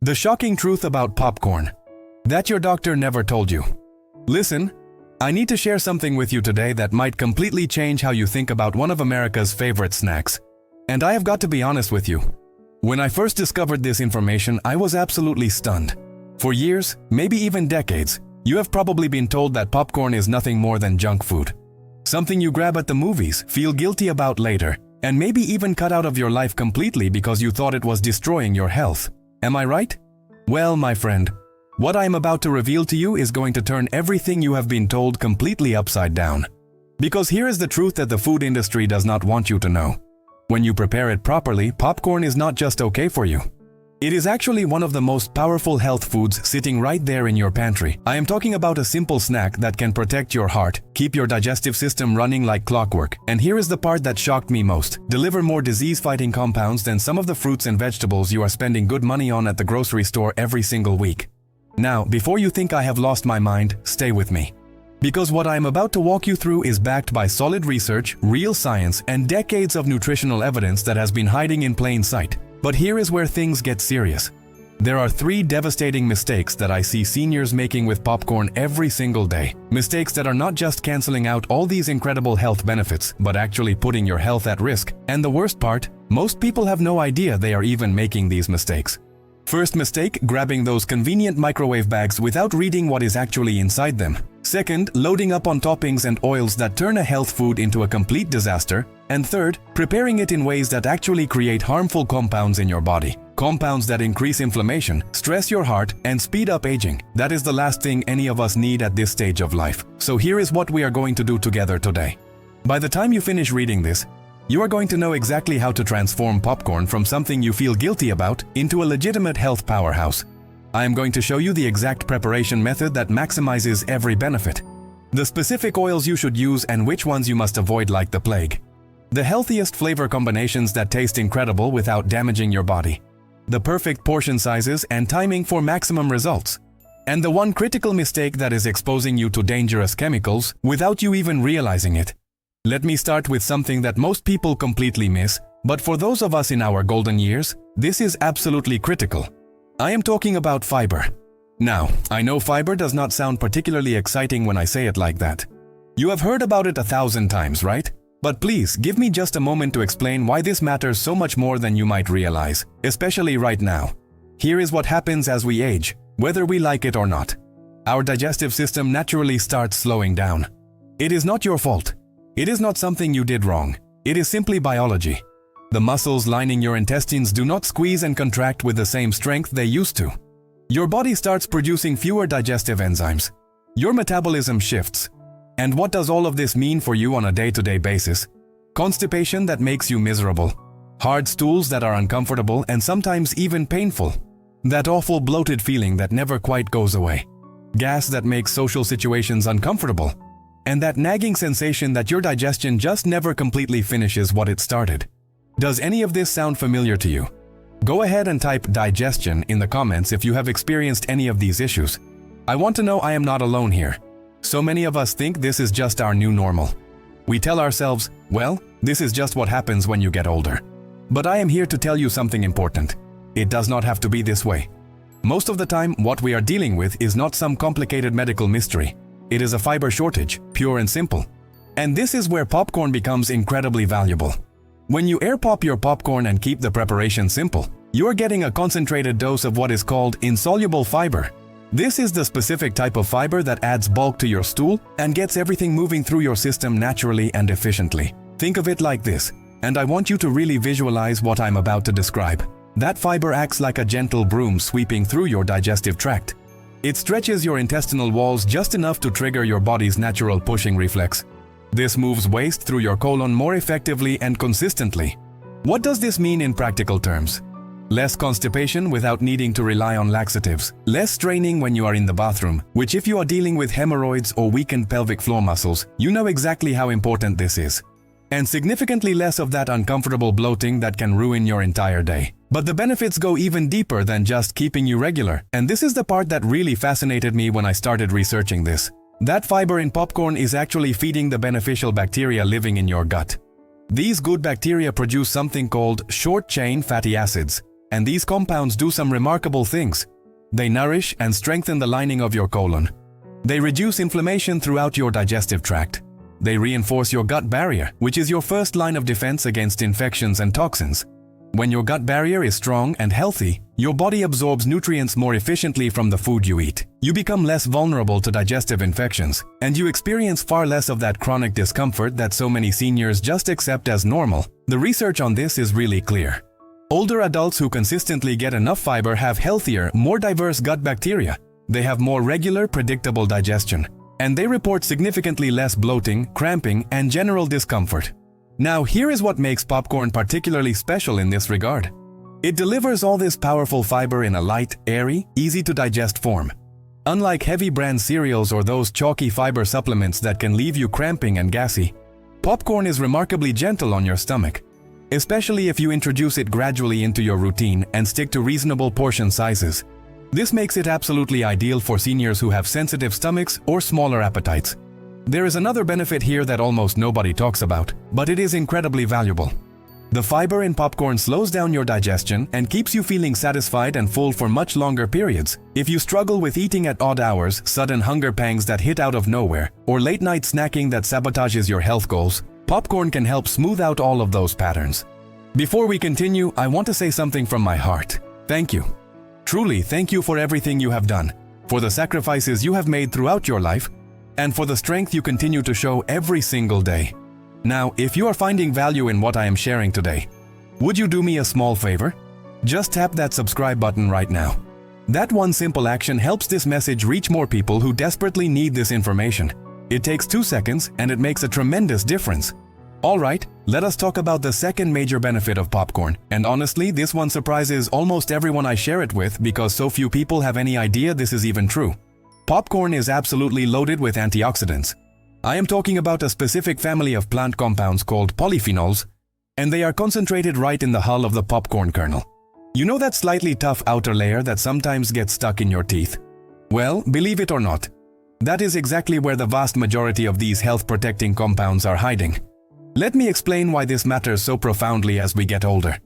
The shocking truth about popcorn that your doctor never told you. Listen, I need to share something with you today that might completely change how you think about one of America's favorite snacks. And I have got to be honest with you. When I first discovered this information, I was absolutely stunned. For years, maybe even decades, you have probably been told that popcorn is nothing more than junk food. Something you grab at the movies, feel guilty about later, and maybe even cut out of your life completely because you thought it was destroying your health. Am I right? Well, my friend, what I am about to reveal to you is going to turn everything you have been told completely upside down. Because here is the truth that the food industry does not want you to know. When you prepare it properly, popcorn is not just okay for you. It is actually one of the most powerful health foods sitting right there in your pantry. I am talking about a simple snack that can protect your heart, keep your digestive system running like clockwork, and here is the part that shocked me most: deliver more disease-fighting compounds than some of the fruits and vegetables you are spending good money on at the grocery store every single week. Now, before you think I have lost my mind, stay with me. Because what I am about to walk you through is backed by solid research, real science, and decades of nutritional evidence that has been hiding in plain sight. But here is where things get serious. There are 3 devastating mistakes that I see seniors making with popcorn every single day. Mistakes that are not just canceling out all these incredible health benefits, but actually putting your health at risk. And the worst part, most people have no idea they are even making these mistakes. First mistake, grabbing those convenient microwave bags without reading what is actually inside them. Second, loading up on toppings and oils that turn a health food into a complete disaster. And third, preparing it in ways that actually create harmful compounds in your body. Compounds that increase inflammation, stress your heart, and speed up aging. That is the last thing any of us need at this stage of life. So here is what we are going to do together today. By the time you finish reading this, you are going to know exactly how to transform popcorn from something you feel guilty about into a legitimate health powerhouse. I am going to show you the exact preparation method that maximizes every benefit. The specific oils you should use and which ones you must avoid like the plague. The healthiest flavor combinations that taste incredible without damaging your body. The perfect portion sizes and timing for maximum results. And the one critical mistake that is exposing you to dangerous chemicals without you even realizing it. Let me start with something that most people completely miss, but for those of us in our golden years, this is absolutely critical. I am talking about fiber. Now, I know fiber does not sound particularly exciting when I say it like that. You have heard about it 1,000 times, right? But please, give me just a moment to explain why this matters so much more than you might realize, especially right now. Here is what happens as we age, whether we like it or not. Our digestive system naturally starts slowing down. It is not your fault. It is not something you did wrong. It is simply biology. The muscles lining your intestines do not squeeze and contract with the same strength they used to. Your body starts producing fewer digestive enzymes. Your metabolism shifts. And what does all of this mean for you on a day-to-day basis? Constipation that makes you miserable. Hard stools that are uncomfortable and sometimes even painful. That awful bloated feeling that never quite goes away. Gas that makes social situations uncomfortable. And that nagging sensation that your digestion just never completely finishes what it started. Does any of this sound familiar to you? Go ahead and type digestion in the comments if you have experienced any of these issues. I want to know I am not alone here. So many of us think this is just our new normal. We tell ourselves, well, this is just what happens when you get older. But I am here to tell you something important. It does not have to be this way. Most of the time, what we are dealing with is not some complicated medical mystery. It is a fiber shortage, pure and simple. And this is where popcorn becomes incredibly valuable. When you air pop your popcorn and keep the preparation simple, you are getting a concentrated dose of what is called insoluble fiber. This is the specific type of fiber that adds bulk to your stool and gets everything moving through your system naturally and efficiently. Think of it like this, and I want you to really visualize what I'm about to describe. That fiber acts like a gentle broom sweeping through your digestive tract. It stretches your intestinal walls just enough to trigger your body's natural pushing reflex. This moves waste through your colon more effectively and consistently. What does this mean in practical terms? Less constipation without needing to rely on laxatives. Less straining when you are in the bathroom, which if you are dealing with hemorrhoids or weakened pelvic floor muscles, you know exactly how important this is. And significantly less of that uncomfortable bloating that can ruin your entire day. But the benefits go even deeper than just keeping you regular, and this is the part that really fascinated me when I started researching this. That fiber in popcorn is actually feeding the beneficial bacteria living in your gut. These good bacteria produce something called short-chain fatty acids. And these compounds do some remarkable things. They nourish and strengthen the lining of your colon. They reduce inflammation throughout your digestive tract. They reinforce your gut barrier, which is your first line of defense against infections and toxins. When your gut barrier is strong and healthy, your body absorbs nutrients more efficiently from the food you eat. You become less vulnerable to digestive infections, and you experience far less of that chronic discomfort that so many seniors just accept as normal. The research on this is really clear. Older adults who consistently get enough fiber have healthier, more diverse gut bacteria. They have more regular, predictable digestion, and they report significantly less bloating, cramping, and general discomfort. Now, here is what makes popcorn particularly special in this regard. It delivers all this powerful fiber in a light, airy, easy-to-digest form. Unlike heavy brand cereals or those chalky fiber supplements that can leave you cramping and gassy, popcorn is remarkably gentle on your stomach, especially if you introduce it gradually into your routine and stick to reasonable portion sizes. This makes it absolutely ideal for seniors who have sensitive stomachs or smaller appetites. There is another benefit here that almost nobody talks about, but it is incredibly valuable. The fiber in popcorn slows down your digestion and keeps you feeling satisfied and full for much longer periods. If you struggle with eating at odd hours, sudden hunger pangs that hit out of nowhere, or late-night snacking that sabotages your health goals, popcorn can help smooth out all of those patterns. Before we continue, I want to say something from my heart. Thank you. Truly, thank you for everything you have done, for the sacrifices you have made throughout your life, and for the strength you continue to show every single day. Now, if you are finding value in what I am sharing today, would you do me a small favor? Just tap that subscribe button right now. That one simple action helps this message reach more people who desperately need this information. It takes 2 seconds and it makes a tremendous difference. Alright, let us talk about the second major benefit of popcorn, and honestly, this one surprises almost everyone I share it with because so few people have any idea this is even true. Popcorn is absolutely loaded with antioxidants. I am talking about a specific family of plant compounds called polyphenols, and they are concentrated right in the hull of the popcorn kernel. You know that slightly tough outer layer that sometimes gets stuck in your teeth? Well, believe it or not, that is exactly where the vast majority of these health-protecting compounds are hiding. Let me explain why this matters so profoundly as we get older.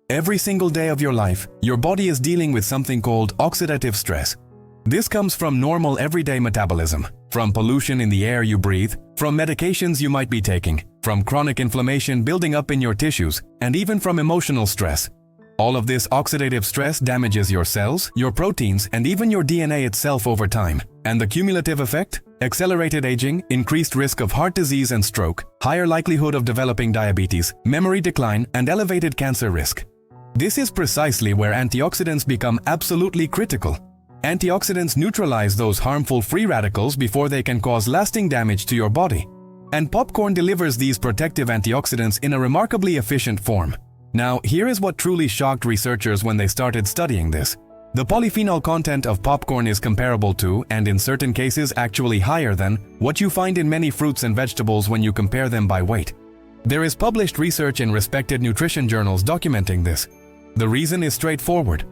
Every single day of your life, your body is dealing with something called oxidative stress. This comes from normal everyday metabolism, from pollution in the air you breathe, from medications you might be taking, from chronic inflammation building up in your tissues, and even from emotional stress. All of this oxidative stress damages your cells, your proteins, and even your DNA itself over time. And the cumulative effect? Accelerated aging, increased risk of heart disease and stroke, higher likelihood of developing diabetes, memory decline, and elevated cancer risk. This is precisely where antioxidants become absolutely critical. Antioxidants neutralize those harmful free radicals before they can cause lasting damage to your body. And popcorn delivers these protective antioxidants in a remarkably efficient form. Now, here is what truly shocked researchers when they started studying this. The polyphenol content of popcorn is comparable to, and in certain cases actually higher than, what you find in many fruits and vegetables when you compare them by weight. There is published research in respected nutrition journals documenting this. The reason is straightforward.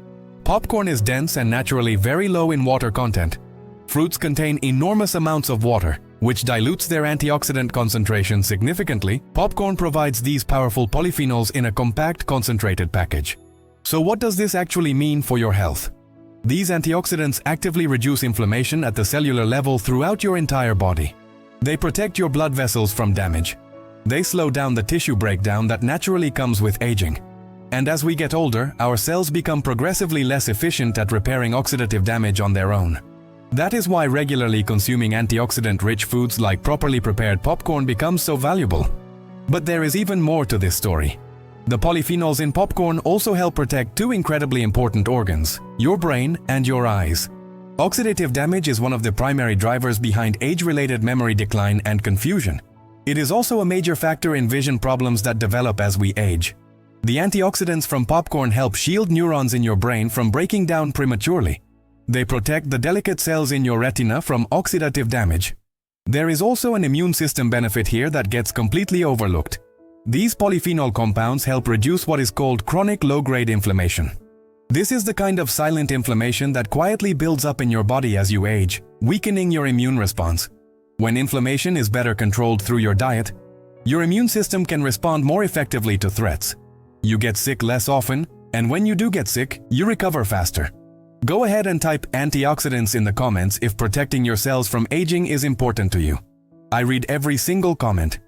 Popcorn is dense and naturally very low in water content. Fruits contain enormous amounts of water, which dilutes their antioxidant concentration significantly. Popcorn provides these powerful polyphenols in a compact, concentrated package. So what does this actually mean for your health? These antioxidants actively reduce inflammation at the cellular level throughout your entire body. They protect your blood vessels from damage. They slow down the tissue breakdown that naturally comes with aging. And as we get older, our cells become progressively less efficient at repairing oxidative damage on their own. That is why regularly consuming antioxidant-rich foods like properly prepared popcorn becomes so valuable. But there is even more to this story. The polyphenols in popcorn also help protect two incredibly important organs, your brain and your eyes. Oxidative damage is one of the primary drivers behind age-related memory decline and confusion. It is also a major factor in vision problems that develop as we age. The antioxidants from popcorn help shield neurons in your brain from breaking down prematurely. They protect the delicate cells in your retina from oxidative damage. There is also an immune system benefit here that gets completely overlooked. These polyphenol compounds help reduce what is called chronic low-grade inflammation. This is the kind of silent inflammation that quietly builds up in your body as you age, weakening your immune response. When inflammation is better controlled through your diet, your immune system can respond more effectively to threats. You get sick less often, And when you do get sick, you recover faster. Go ahead and type antioxidants in the comments if protecting your cells from aging is important to you. I read every single comment.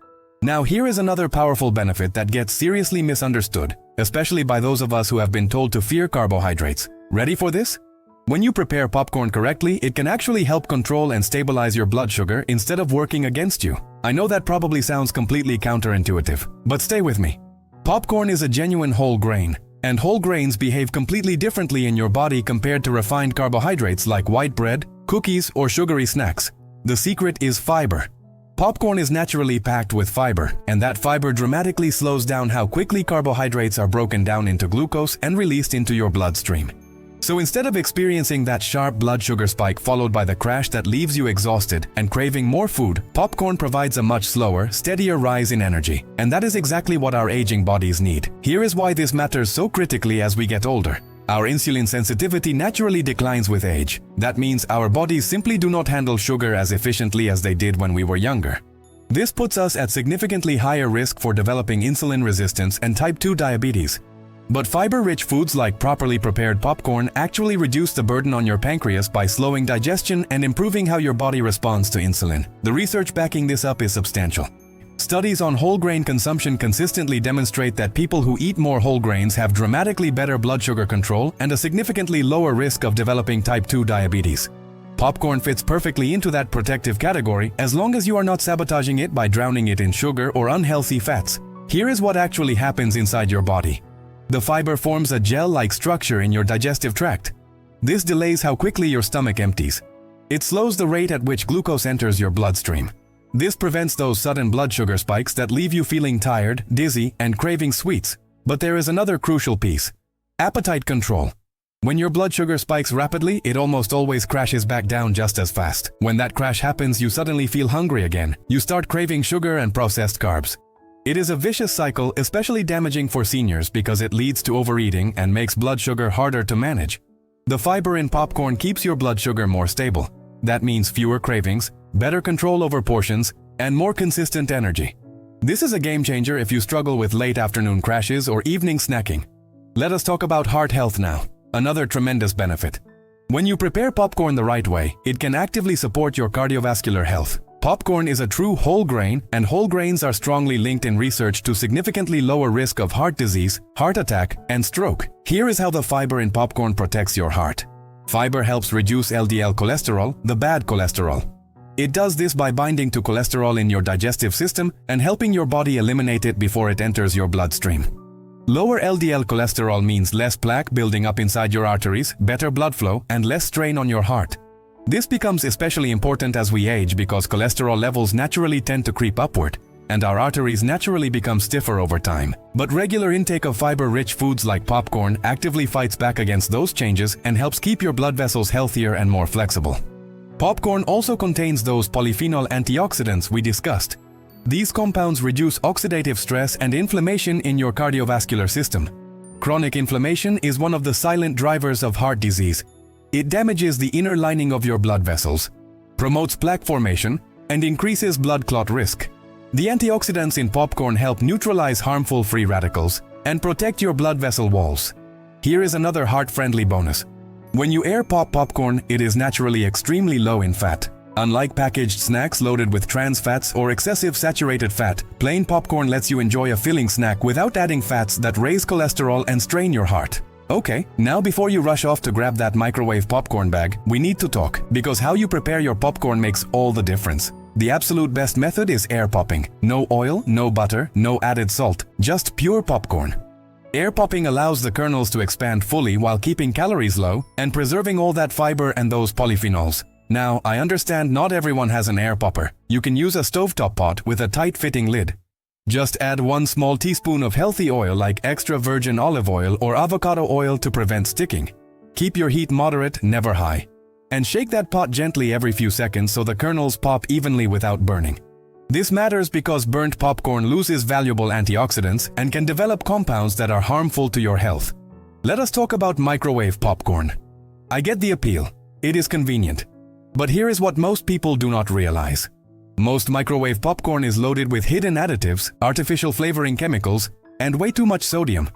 Now here is another powerful benefit that gets seriously misunderstood, especially by those of us who have been told to fear carbohydrates. Ready for this? When you prepare popcorn correctly, it can actually help control and stabilize your blood sugar instead of working against you. I know that probably sounds completely counterintuitive, but stay with me. Popcorn is a genuine whole grain, and whole grains behave completely differently in your body compared to refined carbohydrates like white bread, cookies, or sugary snacks. The secret is fiber. Popcorn is naturally packed with fiber, and that fiber dramatically slows down how quickly carbohydrates are broken down into glucose and released into your bloodstream. So instead of experiencing that sharp blood sugar spike followed by the crash that leaves you exhausted and craving more food, popcorn provides a much slower, steadier rise in energy. And that is exactly what our aging bodies need. Here is why this matters so critically as we get older. Our insulin sensitivity naturally declines with age. That means our bodies simply do not handle sugar as efficiently as they did when we were younger. This puts us at significantly higher risk for developing insulin resistance and type 2 diabetes. But fiber-rich foods like properly prepared popcorn actually reduce the burden on your pancreas by slowing digestion and improving how your body responds to insulin. The research backing this up is substantial. Studies on whole grain consumption consistently demonstrate that people who eat more whole grains have dramatically better blood sugar control and a significantly lower risk of developing type 2 diabetes. Popcorn fits perfectly into that protective category as long as you are not sabotaging it by drowning it in sugar or unhealthy fats. Here is what actually happens inside your body. The fiber forms a gel-like structure in your digestive tract. This delays how quickly your stomach empties. It slows the rate at which glucose enters your bloodstream. This prevents those sudden blood sugar spikes that leave you feeling tired, dizzy, and craving sweets. But there is another crucial piece: appetite control. When your blood sugar spikes rapidly, it almost always crashes back down just as fast. When that crash happens, you suddenly feel hungry again. You start craving sugar and processed carbs. It is a vicious cycle, especially damaging for seniors because it leads to overeating and makes blood sugar harder to manage. The fiber in popcorn keeps your blood sugar more stable. That means fewer cravings, better control over portions, and more consistent energy. This is a game changer if you struggle with late afternoon crashes or evening snacking. Let us talk about heart health now, another tremendous benefit. When you prepare popcorn the right way, it can actively support your cardiovascular health. Popcorn is a true whole grain, and whole grains are strongly linked in research to significantly lower risk of heart disease, heart attack, and stroke. Here is how the fiber in popcorn protects your heart. Fiber helps reduce LDL cholesterol, the bad cholesterol. It does this by binding to cholesterol in your digestive system and helping your body eliminate it before it enters your bloodstream. Lower LDL cholesterol means less plaque building up inside your arteries, better blood flow, and less strain on your heart. This becomes especially important as we age because cholesterol levels naturally tend to creep upward, and our arteries naturally become stiffer over time. But regular intake of fiber-rich foods like popcorn actively fights back against those changes and helps keep your blood vessels healthier and more flexible. Popcorn also contains those polyphenol antioxidants we discussed. These compounds reduce oxidative stress and inflammation in your cardiovascular system. Chronic inflammation is one of the silent drivers of heart disease. It damages the inner lining of your blood vessels, promotes plaque formation, and increases blood clot risk. The antioxidants in popcorn help neutralize harmful free radicals and protect your blood vessel walls. Here is another heart-friendly bonus. When you air pop popcorn, it is naturally extremely low in fat. Unlike packaged snacks loaded with trans fats or excessive saturated fat, plain popcorn lets you enjoy a filling snack without adding fats that raise cholesterol and strain your heart. Okay, now before you rush off to grab that microwave popcorn bag, we need to talk, because how you prepare your popcorn makes all the difference. The absolute best method is air popping. No oil, no butter, no added salt, just pure popcorn. Air popping allows the kernels to expand fully while keeping calories low and preserving all that fiber and those polyphenols. Now, I understand not everyone has an air popper. You can use a stovetop pot with a tight-fitting lid. Just add 1 small teaspoon of healthy oil like extra virgin olive oil or avocado oil to prevent sticking. Keep your heat moderate, never high. And shake that pot gently every few seconds so the kernels pop evenly without burning. This matters because burnt popcorn loses valuable antioxidants and can develop compounds that are harmful to your health. Let us talk about microwave popcorn. I get the appeal. It is convenient. But here is what most people do not realize. Most microwave popcorn is loaded with hidden additives, artificial flavoring chemicals, and way too much sodium.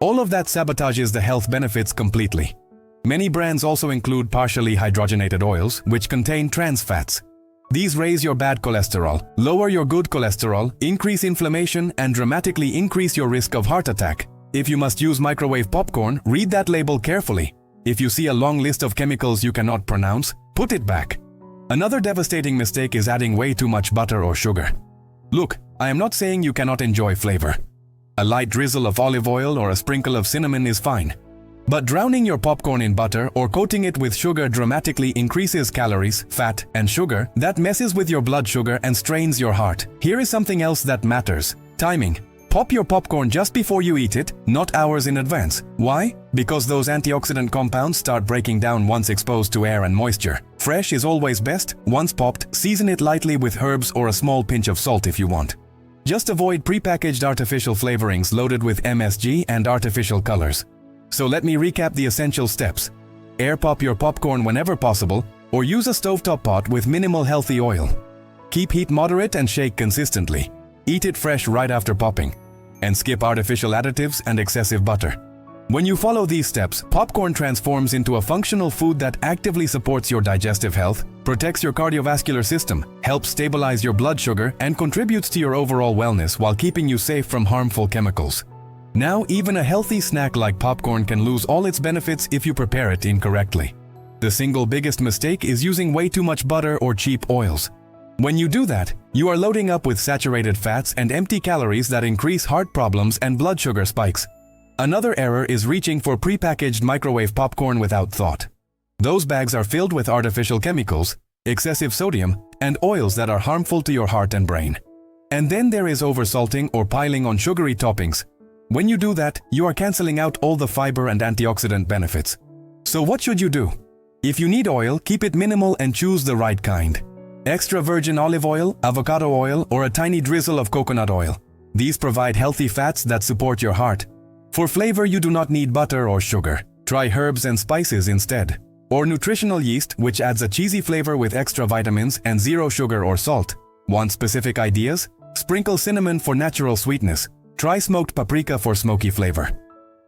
All of that sabotages the health benefits completely. Many brands also include partially hydrogenated oils, which contain trans fats. These raise your bad cholesterol, lower your good cholesterol, increase inflammation, and dramatically increase your risk of heart attack. If you must use microwave popcorn, read that label carefully. If you see a long list of chemicals you cannot pronounce, put it back. Another devastating mistake is adding way too much butter or sugar. Look, I am not saying you cannot enjoy flavor. A light drizzle of olive oil or a sprinkle of cinnamon is fine. But drowning your popcorn in butter or coating it with sugar dramatically increases calories, fat, and sugar. That messes with your blood sugar and strains your heart. Here is something else that matters: timing. Pop your popcorn just before you eat it, not hours in advance. Why? Because those antioxidant compounds start breaking down once exposed to air and moisture. Fresh is always best. Once popped, season it lightly with herbs or a small pinch of salt if you want. Just avoid prepackaged artificial flavorings loaded with MSG and artificial colors. So let me recap the essential steps. Air pop your popcorn whenever possible, or use a stovetop pot with minimal healthy oil. Keep heat moderate and shake consistently. Eat it fresh right after popping. And skip artificial additives and excessive butter. When you follow these steps, popcorn transforms into a functional food that actively supports your digestive health, protects your cardiovascular system, helps stabilize your blood sugar, and contributes to your overall wellness while keeping you safe from harmful chemicals. Now, even a healthy snack like popcorn can lose all its benefits if you prepare it incorrectly. The single biggest mistake is using way too much butter or cheap oils. When you do that, you are loading up with saturated fats and empty calories that increase heart problems and blood sugar spikes. Another error is reaching for prepackaged microwave popcorn without thought. Those bags are filled with artificial chemicals, excessive sodium, and oils that are harmful to your heart and brain. And then there is oversalting or piling on sugary toppings. When you do that, you are canceling out all the fiber and antioxidant benefits. So what should you do? If you need oil, keep it minimal and choose the right kind. Extra virgin olive oil, avocado oil, or a tiny drizzle of coconut oil. These provide healthy fats that support your heart. For flavor, you do not need butter or sugar. Try herbs and spices instead. Or nutritional yeast, which adds a cheesy flavor with extra vitamins and zero sugar or salt. Want specific ideas? Sprinkle cinnamon for natural sweetness. Try smoked paprika for smoky flavor.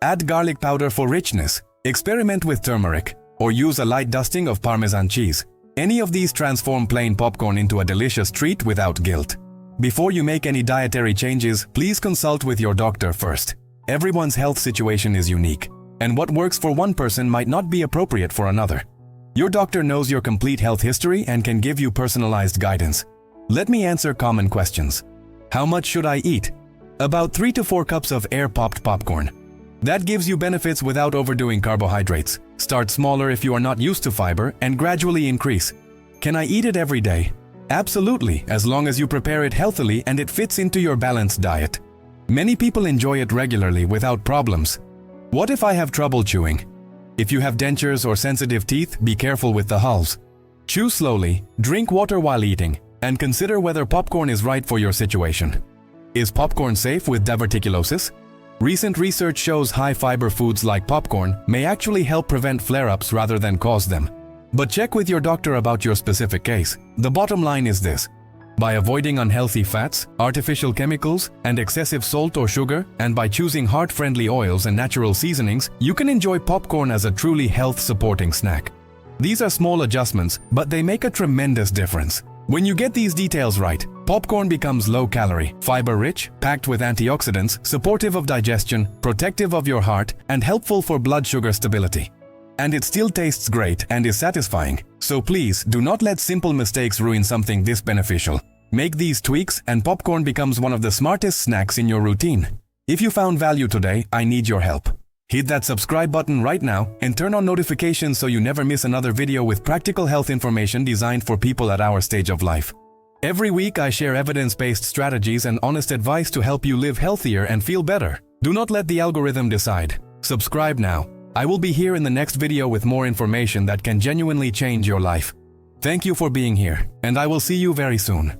Add garlic powder for richness. Experiment with turmeric. Or use a light dusting of Parmesan cheese. Any of these transform plain popcorn into a delicious treat without guilt. Before you make any dietary changes, please consult with your doctor first. Everyone's health situation is unique, and what works for one person might not be appropriate for another. Your doctor knows your complete health history and can give you personalized guidance. Let me answer common questions. How much should I eat? About 3 to 4 cups of air-popped popcorn. That gives you benefits without overdoing carbohydrates. Start smaller if you are not used to fiber and gradually increase. Can I eat it every day? Absolutely, as long as you prepare it healthily and it fits into your balanced diet. Many people enjoy it regularly without problems. What if I have trouble chewing? If you have dentures or sensitive teeth, be careful with the hulls. Chew slowly, drink water while eating, and consider whether popcorn is right for your situation. Is popcorn safe with diverticulosis? Recent research shows high-fiber foods like popcorn may actually help prevent flare-ups rather than cause them. But check with your doctor about your specific case. The bottom line is this: by avoiding unhealthy fats, artificial chemicals, and excessive salt or sugar, and by choosing heart-friendly oils and natural seasonings, you can enjoy popcorn as a truly health-supporting snack. These are small adjustments, but they make a tremendous difference. When you get these details right, popcorn becomes low-calorie, fiber-rich, packed with antioxidants, supportive of digestion, protective of your heart, and helpful for blood sugar stability. And it still tastes great and is satisfying. So please, do not let simple mistakes ruin something this beneficial. Make these tweaks and popcorn becomes one of the smartest snacks in your routine. If you found value today, I need your help. Hit that subscribe button right now and turn on notifications so you never miss another video with practical health information designed for people at our stage of life. Every week I share evidence-based strategies and honest advice to help you live healthier and feel better. Do not let the algorithm decide. Subscribe now. I will be here in the next video with more information that can genuinely change your life. Thank you for being here, and I will see you very soon.